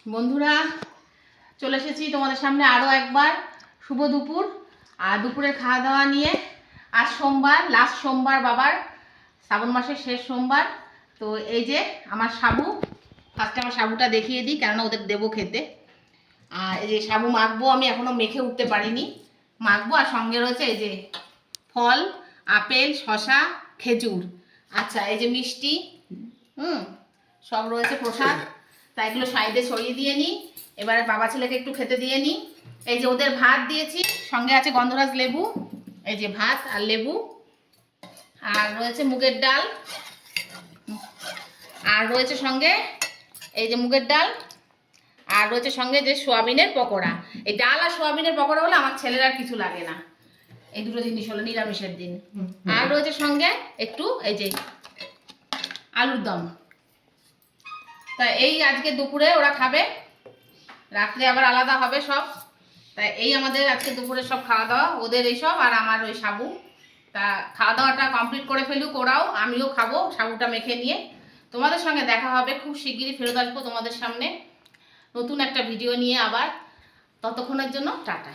বন্ধুরা, চলে এসেছি তোমাদের সামনে আরও একবার। শুভ দুপুর। আর দুপুরের খাওয়া দাওয়া নিয়ে আজ সোমবার, লাস্ট সোমবার বাবার, শ্রাবণ মাসের শেষ সোমবার। তো এই যে আমার সাবু, ফার্স্টে আমার সাবুটা দেখিয়ে দিই, কেননা ওদের দেবো খেতে। আর এই যে সাবু মাখবো, আমি এখনও মেখে উঠতে পারিনি, মাখবো। আর সঙ্গে রয়েছে এই যে ফল, আপেল, শশা, খেজুর, আচ্ছা এই যে মিষ্টি, সব রয়েছে প্রসাদ। তাই এগুলো সাইডে ছড়িয়ে দিয়ে নিই। এবারে বাবা ছেলেকে একটু খেতে দিয়ে নিই। এই যে ওদের ভাত দিয়েছি, সঙ্গে আছে গন্ধরাজ লেবু, এই যে ভাত আর লেবু, আর রয়েছে মুগের ডাল, আর রয়েছে সঙ্গে এই যে মুগের ডাল, আর রয়েছে সঙ্গে যে সোয়াবিনের পকোড়া। এই ডাল আর সোয়াবিনের পকোড়া হলে আমার ছেলের আর কিছু লাগে না, এই দুটো জিনিস হলো নিরামিষের দিন। আর রয়েছে সঙ্গে একটু এই যে আলুর দম। তা এই আজকে দুপুরে ওরা খাবে, রাত্রে আবার আলাদা হবে সব। তাই এই আমাদের আজকে দুপুরে সব খাওয়া দাওয়া, ওদের এইসব আর আমার ওই সাবু। তা খাওয়া দাওয়াটা কমপ্লিট করে ফেলুক ওরাও, আমিও খাবো সাবুটা মেখে নিয়ে। তোমাদের সঙ্গে দেখা হবে খুব শিগগিরই, ফেরত আসবো তোমাদের সামনে নতুন একটা ভিডিও নিয়ে আবার। ততক্ষণের জন্য টাটা।